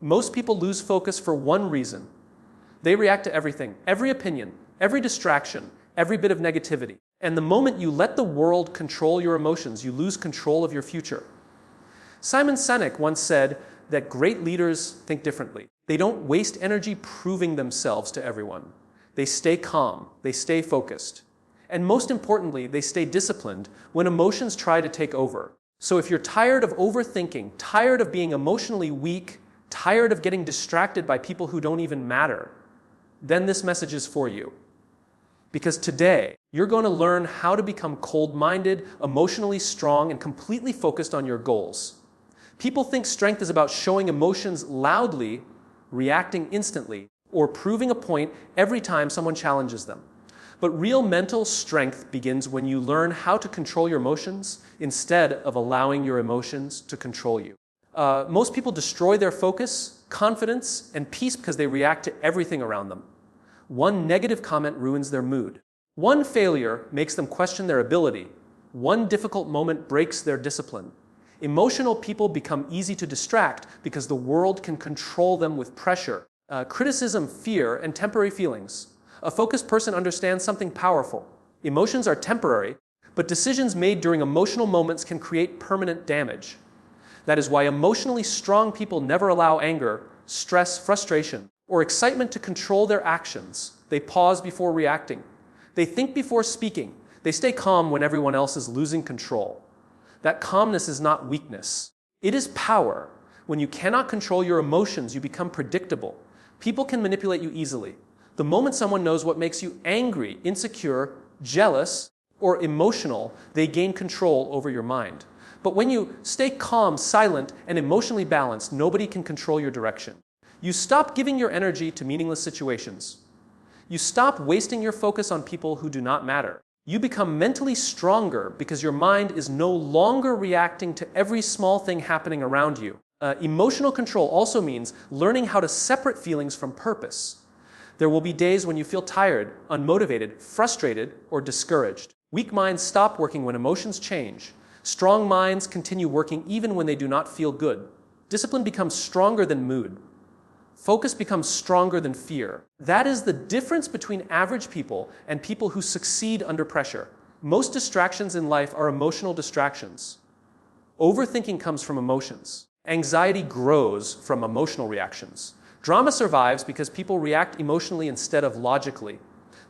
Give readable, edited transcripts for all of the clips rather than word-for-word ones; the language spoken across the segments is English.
Most people lose focus for one reason. They react to everything, every opinion, every distraction, every bit of negativity. And the moment you let the world control your emotions, you lose control of your future. Simon Sinek once said that great leaders think differently. They don't waste energy proving themselves to everyone. They stay calm, they stay focused. And most importantly, they stay disciplined when emotions try to take over. So if you're tired of overthinking, tired of being emotionally weak, tired of getting distracted by people who don't even matter, then this message is for you. Because today, you're going to learn how to become cold-minded, emotionally strong, and completely focused on your goals. People think strength is about showing emotions loudly, reacting instantly, or proving a point every time someone challenges them. But real mental strength begins when you learn how to control your emotions instead of allowing your emotions to control you. Most people destroy their focus, confidence, and peace because they react to everything around them. One negative comment ruins their mood. One failure makes them question their ability. One difficult moment breaks their discipline. Emotional people become easy to distract because the world can control them with pressure, criticism, fear, and temporary feelings. A focused person understands something powerful. Emotions are temporary, but decisions made during emotional moments can create permanent damage. That is why emotionally strong people never allow anger, stress, frustration, or excitement to control their actions. They pause before reacting. They think before speaking. They stay calm when everyone else is losing control. That calmness is not weakness. It is power. When you cannot control your emotions, you become predictable. People can manipulate you easily. The moment someone knows what makes you angry, insecure, jealous, or emotional, they gain control over your mind. But when you stay calm, silent, and emotionally balanced, nobody can control your direction. You stop giving your energy to meaningless situations. You stop wasting your focus on people who do not matter. You become mentally stronger because your mind is no longer reacting to every small thing happening around you. Emotional control also means learning how to separate feelings from purpose. There will be days when you feel tired, unmotivated, frustrated, or discouraged. Weak minds stop working when emotions change. Strong minds continue working even when they do not feel good. Discipline becomes stronger than mood. Focus becomes stronger than fear. That is the difference between average people and people who succeed under pressure. Most distractions in life are emotional distractions. Overthinking comes from emotions. Anxiety grows from emotional reactions. Drama survives because people react emotionally instead of logically.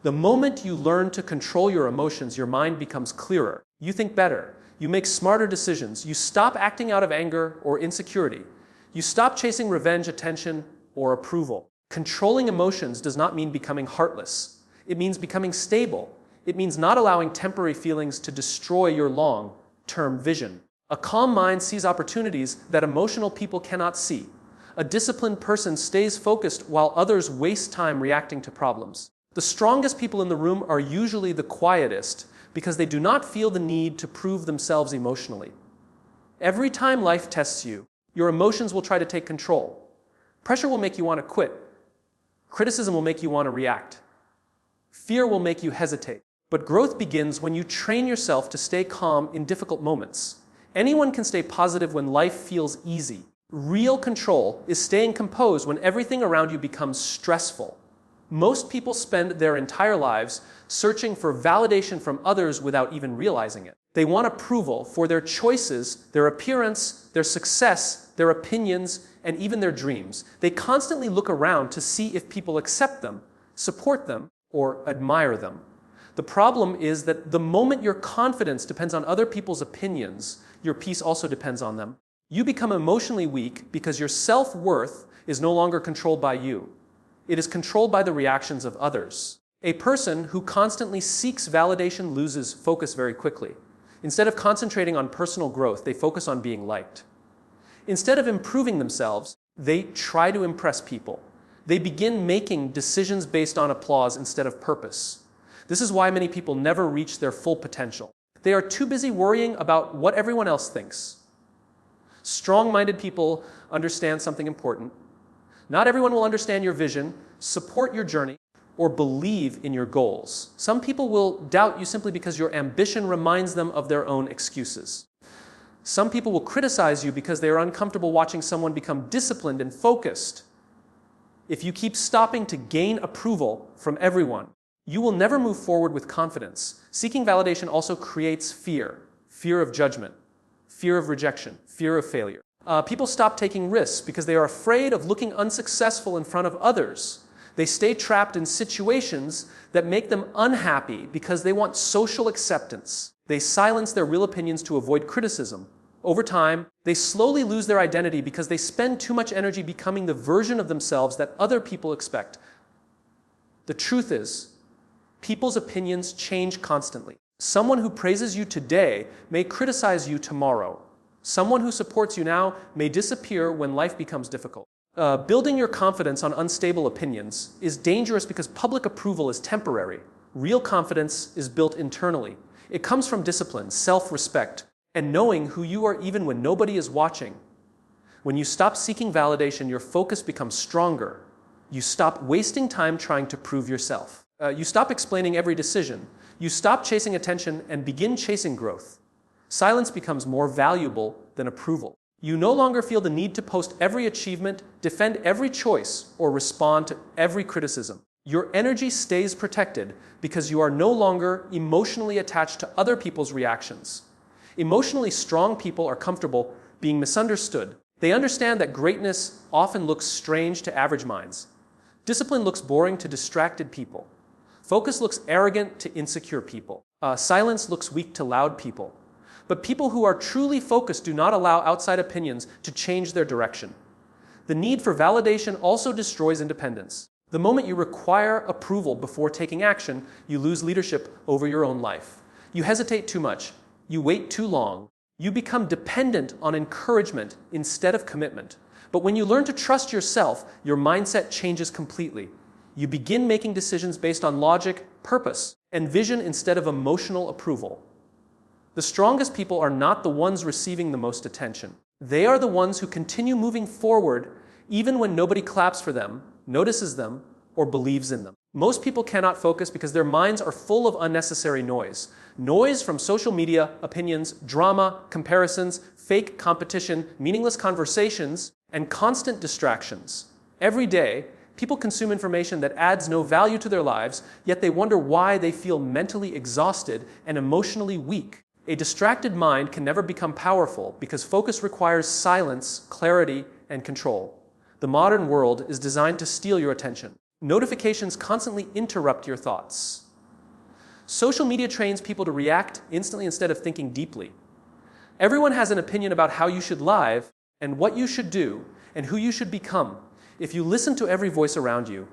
The moment you learn to control your emotions, your mind becomes clearer. You think better. You make smarter decisions. You stop acting out of anger or insecurity. You stop chasing revenge, attention, or approval. Controlling emotions does not mean becoming heartless. It means becoming stable. It means not allowing temporary feelings to destroy your long-term vision. A calm mind sees opportunities that emotional people cannot see. A disciplined person stays focused while others waste time reacting to problems. The strongest people in the room are usually the quietest because they do not feel the need to prove themselves emotionally. Every time life tests you, your emotions will try to take control. Pressure will make you want to quit. Criticism will make you want to react. Fear will make you hesitate. But growth begins when you train yourself to stay calm in difficult moments. Anyone can stay positive when life feels easy. Real control is staying composed when everything around you becomes stressful. Most people spend their entire lives searching for validation from others without even realizing it. They want approval for their choices, their appearance, their success, their opinions, and even their dreams. They constantly look around to see if people accept them, support them, or admire them. The problem is that the moment your confidence depends on other people's opinions, your peace also depends on them. You become emotionally weak because your self-worth is no longer controlled by you. It is controlled by the reactions of others. A person who constantly seeks validation loses focus very quickly. Instead of concentrating on personal growth, they focus on being liked. Instead of improving themselves, they try to impress people. They begin making decisions based on applause instead of purpose. This is why many people never reach their full potential. They are too busy worrying about what everyone else thinks. Strong-minded people understand something important. Not everyone will understand your vision, support your journey, or believe in your goals. Some people will doubt you simply because your ambition reminds them of their own excuses. Some people will criticize you because they are uncomfortable watching someone become disciplined and focused. If you keep stopping to gain approval from everyone, you will never move forward with confidence. Seeking validation also creates fear. Fear of judgment, fear of rejection, fear of failure. People stop taking risks because they are afraid of looking unsuccessful in front of others. They stay trapped in situations that make them unhappy because they want social acceptance. They silence their real opinions to avoid criticism. Over time, they slowly lose their identity because they spend too much energy becoming the version of themselves that other people expect. The truth is, people's opinions change constantly. Someone who praises you today may criticize you tomorrow. Someone who supports you now may disappear when life becomes difficult. Building your confidence on unstable opinions is dangerous because public approval is temporary. Real confidence is built internally. It comes from discipline, self-respect, and knowing who you are even when nobody is watching. When you stop seeking validation, your focus becomes stronger. You stop wasting time trying to prove yourself. You stop explaining every decision. You stop chasing attention and begin chasing growth. Silence becomes more valuable than approval. You no longer feel the need to post every achievement, defend every choice, or respond to every criticism. Your energy stays protected because you are no longer emotionally attached to other people's reactions. Emotionally strong people are comfortable being misunderstood. They understand that greatness often looks strange to average minds. Discipline looks boring to distracted people. Focus looks arrogant to insecure people. Silence looks weak to loud people. But people who are truly focused do not allow outside opinions to change their direction. The need for validation also destroys independence. The moment you require approval before taking action, you lose leadership over your own life. You hesitate too much. You wait too long. You become dependent on encouragement instead of commitment. But when you learn to trust yourself, your mindset changes completely. You begin making decisions based on logic, purpose, and vision instead of emotional approval. The strongest people are not the ones receiving the most attention. They are the ones who continue moving forward even when nobody claps for them, notices them, or believes in them. Most people cannot focus because their minds are full of unnecessary noise. Noise from social media, opinions, drama, comparisons, fake competition, meaningless conversations, and constant distractions. Every day, people consume information that adds no value to their lives, yet they wonder why they feel mentally exhausted and emotionally weak. A distracted mind can never become powerful because focus requires silence, clarity, and control. The modern world is designed to steal your attention. Notifications constantly interrupt your thoughts. Social media trains people to react instantly instead of thinking deeply. Everyone has an opinion about how you should live and what you should do and who you should become. If you listen to every voice around you,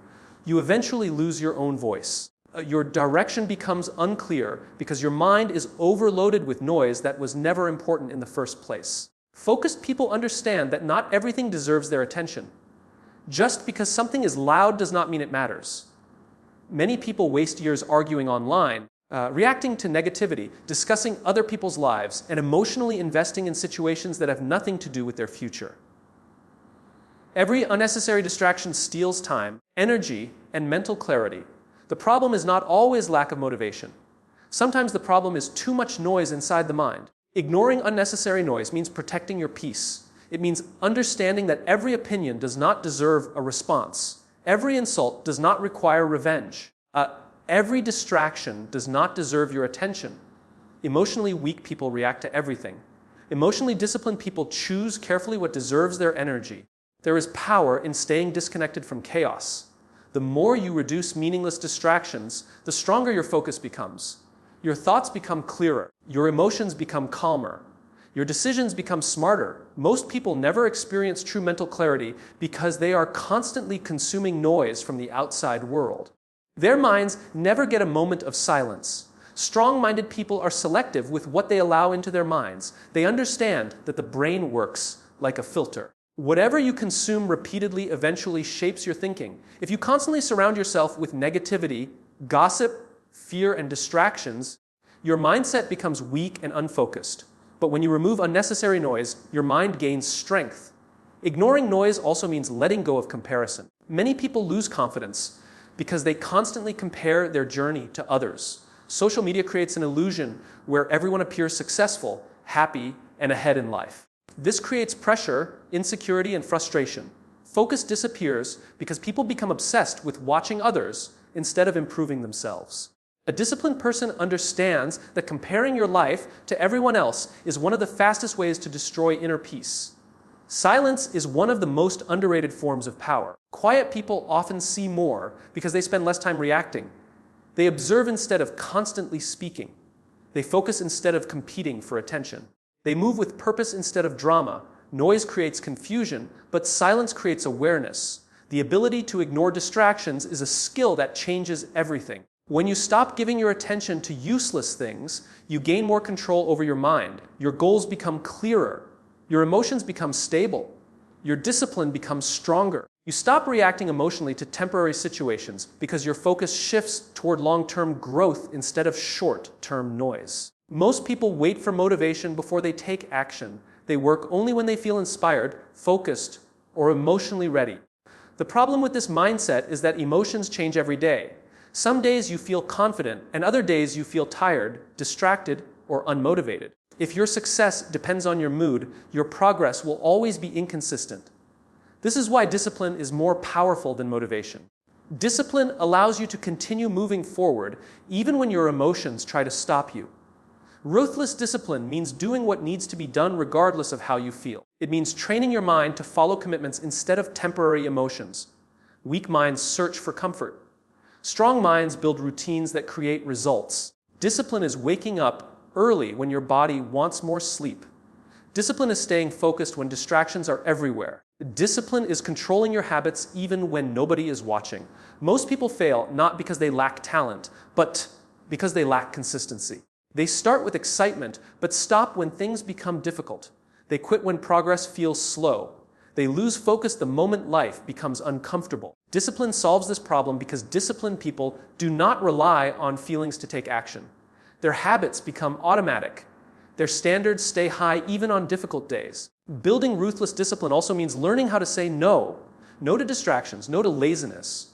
you eventually lose your own voice. Your direction becomes unclear because your mind is overloaded with noise that was never important in the first place. Focused people understand that not everything deserves their attention. Just because something is loud does not mean it matters. Many people waste years arguing online, reacting to negativity, discussing other people's lives, and emotionally investing in situations that have nothing to do with their future. Every unnecessary distraction steals time, energy, and mental clarity. The problem is not always lack of motivation. Sometimes the problem is too much noise inside the mind. Ignoring unnecessary noise means protecting your peace. It means understanding that every opinion does not deserve a response. Every insult does not require revenge. Every distraction does not deserve your attention. Emotionally weak people react to everything. Emotionally disciplined people choose carefully what deserves their energy. There is power in staying disconnected from chaos. The more you reduce meaningless distractions, the stronger your focus becomes. Your thoughts become clearer. Your emotions become calmer. Your decisions become smarter. Most people never experience true mental clarity because they are constantly consuming noise from the outside world. Their minds never get a moment of silence. Strong-minded people are selective with what they allow into their minds. They understand that the brain works like a filter. Whatever you consume repeatedly eventually shapes your thinking. If you constantly surround yourself with negativity, gossip, fear, and distractions, your mindset becomes weak and unfocused. But when you remove unnecessary noise, your mind gains strength. Ignoring noise also means letting go of comparison. Many people lose confidence because they constantly compare their journey to others. Social media creates an illusion where everyone appears successful, happy, and ahead in life. This creates pressure, insecurity, and frustration. Focus disappears because people become obsessed with watching others instead of improving themselves. A disciplined person understands that comparing your life to everyone else is one of the fastest ways to destroy inner peace. Silence is one of the most underrated forms of power. Quiet people often see more because they spend less time reacting. They observe instead of constantly speaking. They focus instead of competing for attention. They move with purpose instead of drama. Noise creates confusion, but silence creates awareness. The ability to ignore distractions is a skill that changes everything. When you stop giving your attention to useless things, you gain more control over your mind. Your goals become clearer. Your emotions become stable. Your discipline becomes stronger. You stop reacting emotionally to temporary situations because your focus shifts toward long-term growth instead of short-term noise. Most people wait for motivation before they take action. They work only when they feel inspired, focused, or emotionally ready. The problem with this mindset is that emotions change every day. Some days you feel confident, and other days you feel tired, distracted, or unmotivated. If your success depends on your mood, your progress will always be inconsistent. This is why discipline is more powerful than motivation. Discipline allows you to continue moving forward even when your emotions try to stop you. Ruthless discipline means doing what needs to be done regardless of how you feel. It means training your mind to follow commitments instead of temporary emotions. Weak minds search for comfort. Strong minds build routines that create results. Discipline is waking up early when your body wants more sleep. Discipline is staying focused when distractions are everywhere. Discipline is controlling your habits even when nobody is watching. Most people fail not because they lack talent, but because they lack consistency. They start with excitement, but stop when things become difficult. They quit when progress feels slow. They lose focus the moment life becomes uncomfortable. Discipline solves this problem because disciplined people do not rely on feelings to take action. Their habits become automatic. Their standards stay high even on difficult days. Building ruthless discipline also means learning how to say no. No to distractions, no to laziness,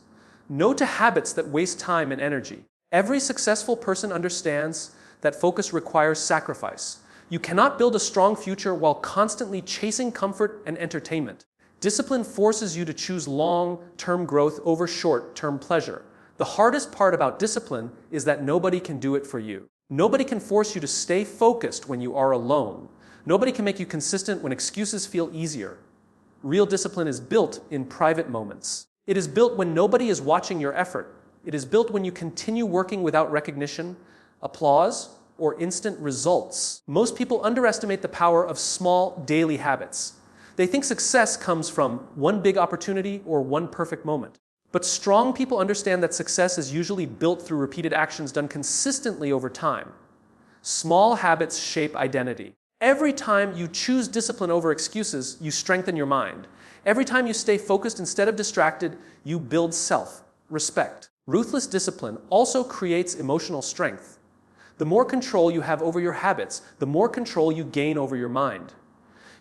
no to habits that waste time and energy. Every successful person understands that focus requires sacrifice. You cannot build a strong future while constantly chasing comfort and entertainment. Discipline forces you to choose long-term growth over short-term pleasure. The hardest part about discipline is that nobody can do it for you. Nobody can force you to stay focused when you are alone. Nobody can make you consistent when excuses feel easier. Real discipline is built in private moments. It is built when nobody is watching your effort. It is built when you continue working without recognition, applause, or instant results. Most people underestimate the power of small daily habits. They think success comes from one big opportunity or one perfect moment. But strong people understand that success is usually built through repeated actions done consistently over time. Small habits shape identity. Every time you choose discipline over excuses, you strengthen your mind. Every time you stay focused instead of distracted, you build self-respect. Ruthless discipline also creates emotional strength. The more control you have over your habits, the more control you gain over your mind.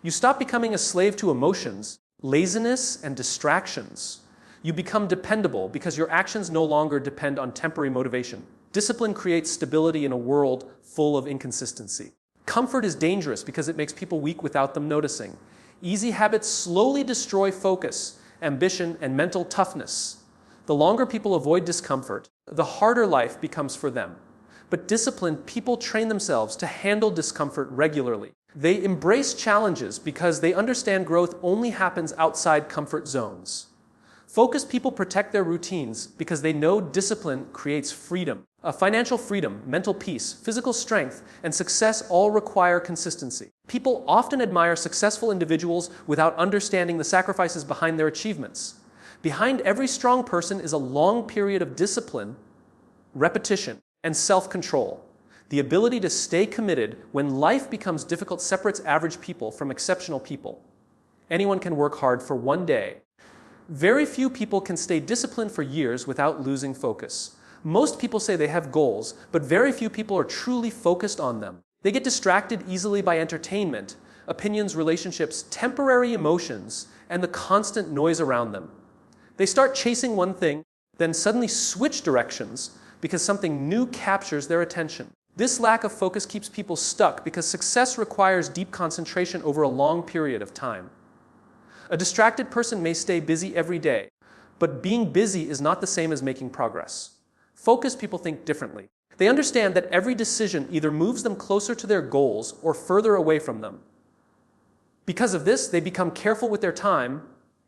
You stop becoming a slave to emotions, laziness, and distractions. You become dependable because your actions no longer depend on temporary motivation. Discipline creates stability in a world full of inconsistency. Comfort is dangerous because it makes people weak without them noticing. Easy habits slowly destroy focus, ambition, and mental toughness. The longer people avoid discomfort, the harder life becomes for them. But disciplined people train themselves to handle discomfort regularly. They embrace challenges because they understand growth only happens outside comfort zones. Focused people protect their routines because they know discipline creates freedom. Financial freedom, mental peace, physical strength, and success all require consistency. People often admire successful individuals without understanding the sacrifices behind their achievements. Behind every strong person is a long period of discipline, repetition, and self-control. The ability to stay committed when life becomes difficult separates average people from exceptional people. Anyone can work hard for one day. Very few people can stay disciplined for years without losing focus. Most people say they have goals, but very few people are truly focused on them. They get distracted easily by entertainment, opinions, relationships, temporary emotions, and the constant noise around them. They start chasing one thing, then suddenly switch directions because something new captures their attention. This lack of focus keeps people stuck because success requires deep concentration over a long period of time. A distracted person may stay busy every day, but being busy is not the same as making progress. Focused people think differently. They understand that every decision either moves them closer to their goals or further away from them. Because of this, they become careful with their time,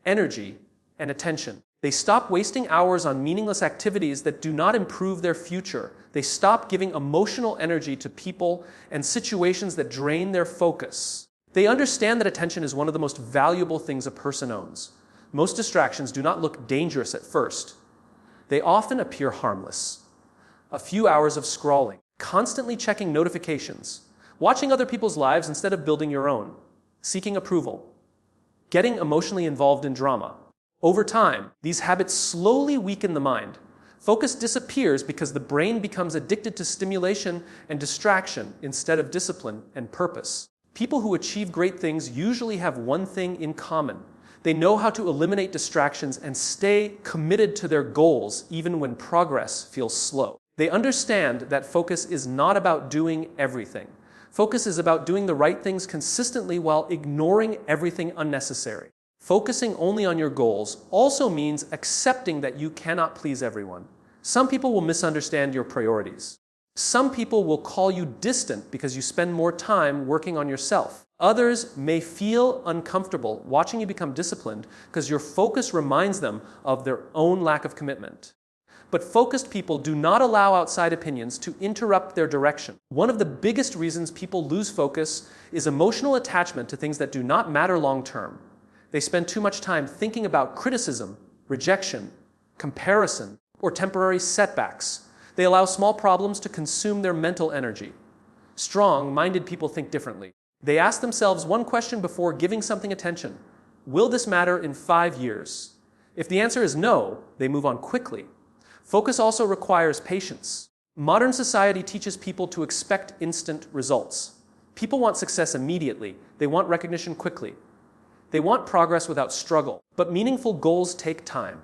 energy, and attention. They stop wasting hours on meaningless activities that do not improve their future. They stop giving emotional energy to people and situations that drain their focus. They understand that attention is one of the most valuable things a person owns. Most distractions do not look dangerous at first. They often appear harmless. A few hours of scrolling, constantly checking notifications, watching other people's lives instead of building your own, seeking approval, getting emotionally involved in drama. Over time, these habits slowly weaken the mind. Focus disappears because the brain becomes addicted to stimulation and distraction instead of discipline and purpose. People who achieve great things usually have one thing in common. They know how to eliminate distractions and stay committed to their goals even when progress feels slow. They understand that focus is not about doing everything. Focus is about doing the right things consistently while ignoring everything unnecessary. Focusing only on your goals also means accepting that you cannot please everyone. Some people will misunderstand your priorities. Some people will call you distant because you spend more time working on yourself. Others may feel uncomfortable watching you become disciplined because your focus reminds them of their own lack of commitment. But focused people do not allow outside opinions to interrupt their direction. One of the biggest reasons people lose focus is emotional attachment to things that do not matter long term. They spend too much time thinking about criticism, rejection, comparison, or temporary setbacks. They allow small problems to consume their mental energy. Strong-minded people think differently. They ask themselves one question before giving something attention. Will this matter in 5 years? If the answer is no, they move on quickly. Focus also requires patience. Modern society teaches people to expect instant results. People want success immediately. They want recognition quickly. They want progress without struggle. But meaningful goals take time.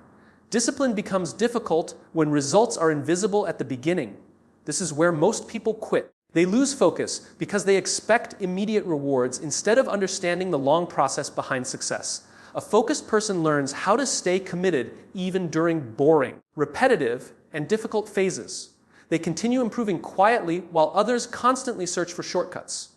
Discipline becomes difficult when results are invisible at the beginning. This is where most people quit. They lose focus because they expect immediate rewards instead of understanding the long process behind success. A focused person learns how to stay committed even during boring, repetitive, and difficult phases. They continue improving quietly while others constantly search for shortcuts.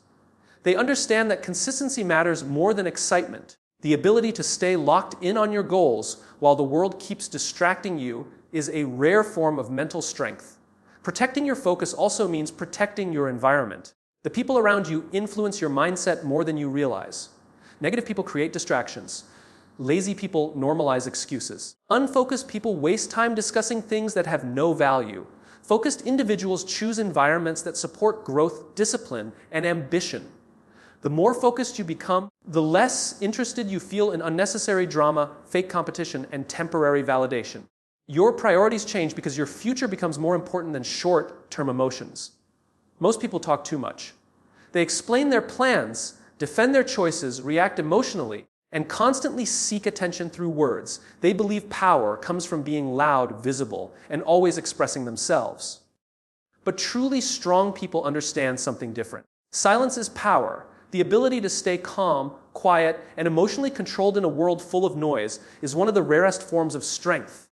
They understand that consistency matters more than excitement. The ability to stay locked in on your goals while the world keeps distracting you is a rare form of mental strength. Protecting your focus also means protecting your environment. The people around you influence your mindset more than you realize. Negative people create distractions. Lazy people normalize excuses. Unfocused people waste time discussing things that have no value. Focused individuals choose environments that support growth, discipline, and ambition. The more focused you become, the less interested you feel in unnecessary drama, fake competition, and temporary validation. Your priorities change because your future becomes more important than short-term emotions. Most people talk too much. They explain their plans, defend their choices, react emotionally, and constantly seek attention through words. They believe power comes from being loud, visible, and always expressing themselves. But truly strong people understand something different. Silence is power. The ability to stay calm, quiet, and emotionally controlled in a world full of noise is one of the rarest forms of strength.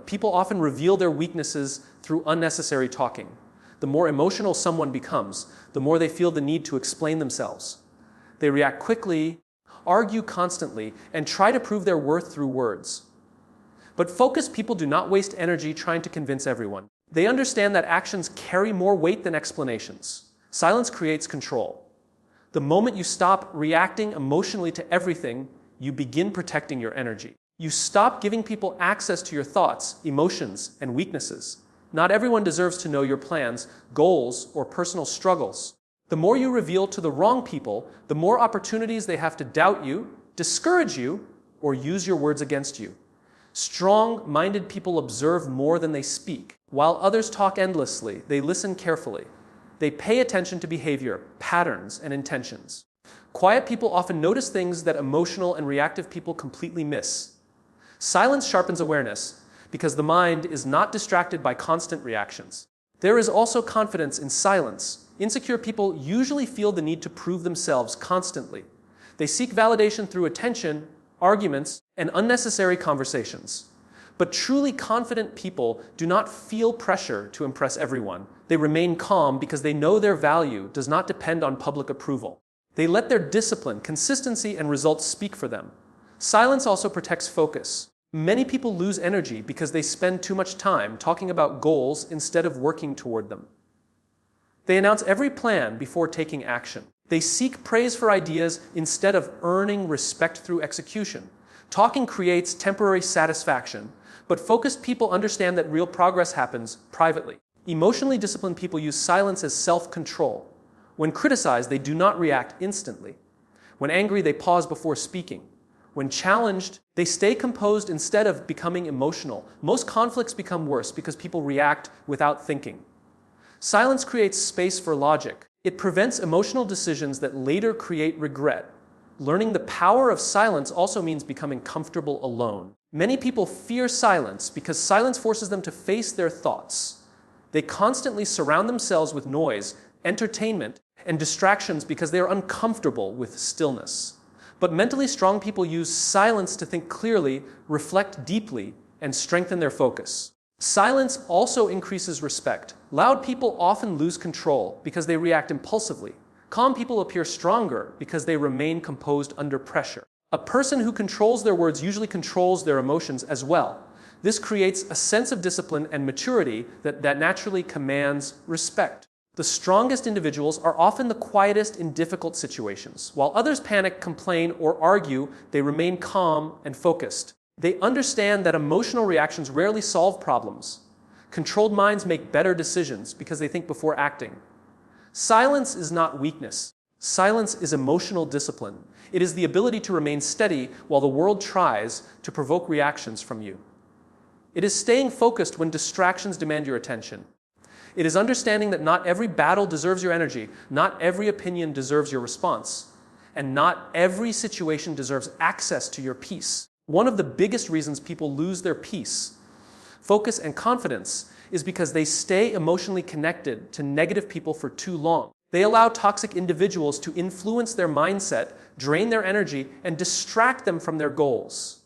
People often reveal their weaknesses through unnecessary talking. The more emotional someone becomes, the more they feel the need to explain themselves. They react quickly, argue constantly, and try to prove their worth through words. But focused people do not waste energy trying to convince everyone. They understand that actions carry more weight than explanations. Silence creates control. The moment you stop reacting emotionally to everything, you begin protecting your energy. You stop giving people access to your thoughts, emotions, and weaknesses. Not everyone deserves to know your plans, goals, or personal struggles. The more you reveal to the wrong people, the more opportunities they have to doubt you, discourage you, or use your words against you. Strong-minded people observe more than they speak. While others talk endlessly, they listen carefully. They pay attention to behavior, patterns, and intentions. Quiet people often notice things that emotional and reactive people completely miss. Silence sharpens awareness because the mind is not distracted by constant reactions. There is also confidence in silence. Insecure people usually feel the need to prove themselves constantly. They seek validation through attention, arguments, and unnecessary conversations. But truly confident people do not feel pressure to impress everyone. They remain calm because they know their value does not depend on public approval. They let their discipline, consistency, and results speak for them. Silence also protects focus. Many people lose energy because they spend too much time talking about goals instead of working toward them. They announce every plan before taking action. They seek praise for ideas instead of earning respect through execution. Talking creates temporary satisfaction, but focused people understand that real progress happens privately. Emotionally disciplined people use silence as self-control. When criticized, they do not react instantly. When angry, they pause before speaking. When challenged, they stay composed instead of becoming emotional. Most conflicts become worse because people react without thinking. Silence creates space for logic. It prevents emotional decisions that later create regret. Learning the power of silence also means becoming comfortable alone. Many people fear silence because silence forces them to face their thoughts. They constantly surround themselves with noise, entertainment, and distractions because they are uncomfortable with stillness. But mentally strong people use silence to think clearly, reflect deeply, and strengthen their focus. Silence also increases respect. Loud people often lose control because they react impulsively. Calm people appear stronger because they remain composed under pressure. A person who controls their words usually controls their emotions as well. This creates a sense of discipline and maturity that naturally commands respect. The strongest individuals are often the quietest in difficult situations. While others panic, complain, or argue, they remain calm and focused. They understand that emotional reactions rarely solve problems. Controlled minds make better decisions because they think before acting. Silence is not weakness. Silence is emotional discipline. It is the ability to remain steady while the world tries to provoke reactions from you. It is staying focused when distractions demand your attention. It is understanding that not every battle deserves your energy, not every opinion deserves your response, and not every situation deserves access to your peace. One of the biggest reasons people lose their peace, focus, and confidence is because they stay emotionally connected to negative people for too long. They allow toxic individuals to influence their mindset, drain their energy, and distract them from their goals.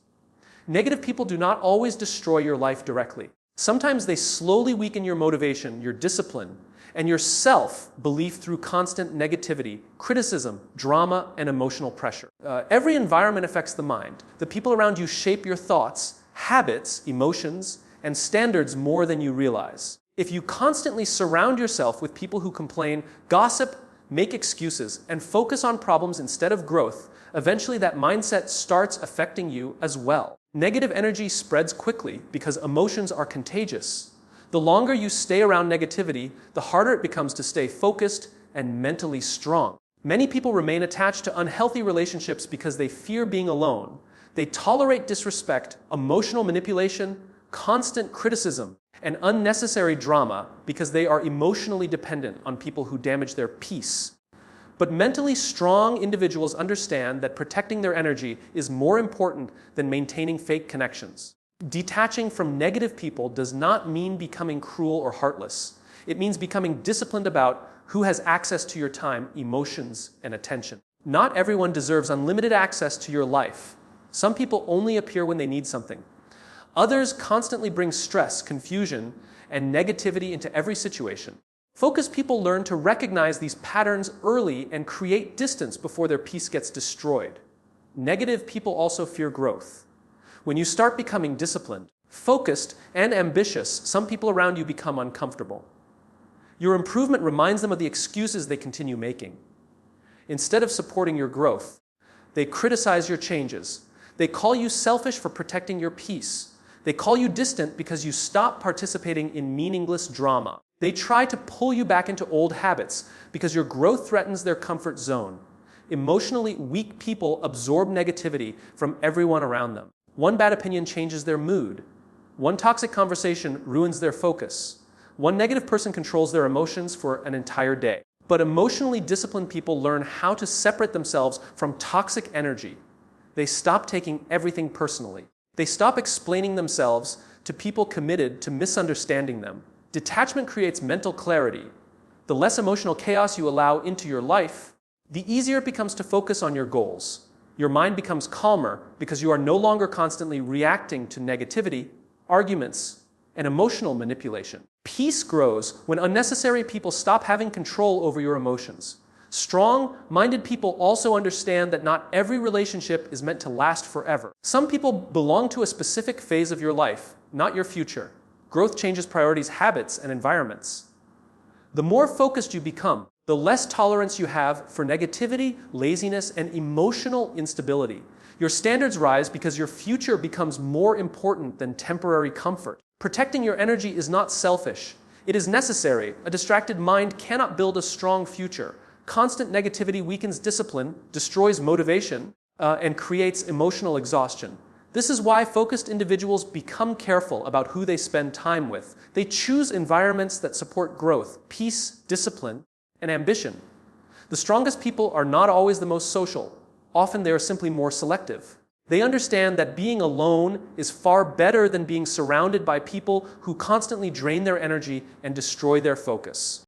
Negative people do not always destroy your life directly. Sometimes they slowly weaken your motivation, your discipline, and your self-belief through constant negativity, criticism, drama, and emotional pressure. Every environment affects the mind. The people around you shape your thoughts, habits, emotions, and standards more than you realize. If you constantly surround yourself with people who complain, gossip, make excuses, and focus on problems instead of growth, eventually that mindset starts affecting you as well. Negative energy spreads quickly because emotions are contagious. The longer you stay around negativity, the harder it becomes to stay focused and mentally strong. Many people remain attached to unhealthy relationships because they fear being alone. They tolerate disrespect, emotional manipulation, constant criticism, and unnecessary drama because they are emotionally dependent on people who damage their peace. But mentally strong individuals understand that protecting their energy is more important than maintaining fake connections. Detaching from negative people does not mean becoming cruel or heartless. It means becoming disciplined about who has access to your time, emotions, and attention. Not everyone deserves unlimited access to your life. Some people only appear when they need something. Others constantly bring stress, confusion, and negativity into every situation. Focused people learn to recognize these patterns early and create distance before their peace gets destroyed. Negative people also fear growth. When you start becoming disciplined, focused, and ambitious, some people around you become uncomfortable. Your improvement reminds them of the excuses they continue making. Instead of supporting your growth, they criticize your changes. They call you selfish for protecting your peace. They call you distant because you stop participating in meaningless drama. They try to pull you back into old habits because your growth threatens their comfort zone. Emotionally weak people absorb negativity from everyone around them. One bad opinion changes their mood. One toxic conversation ruins their focus. One negative person controls their emotions for an entire day. But emotionally disciplined people learn how to separate themselves from toxic energy. They stop taking everything personally. They stop explaining themselves to people committed to misunderstanding them. Detachment creates mental clarity. The less emotional chaos you allow into your life, the easier it becomes to focus on your goals. Your mind becomes calmer because you are no longer constantly reacting to negativity, arguments, and emotional manipulation. Peace grows when unnecessary people stop having control over your emotions. Strong-minded people also understand that not every relationship is meant to last forever. Some people belong to a specific phase of your life, not your future. Growth changes priorities, habits, and environments. The more focused you become, the less tolerance you have for negativity, laziness, and emotional instability. Your standards rise because your future becomes more important than temporary comfort. Protecting your energy is not selfish. It is necessary. A distracted mind cannot build a strong future. Constant negativity weakens discipline, destroys motivation, and creates emotional exhaustion. This is why focused individuals become careful about who they spend time with. They choose environments that support growth, peace, discipline, and ambition. The strongest people are not always the most social. Often they are simply more selective. They understand that being alone is far better than being surrounded by people who constantly drain their energy and destroy their focus.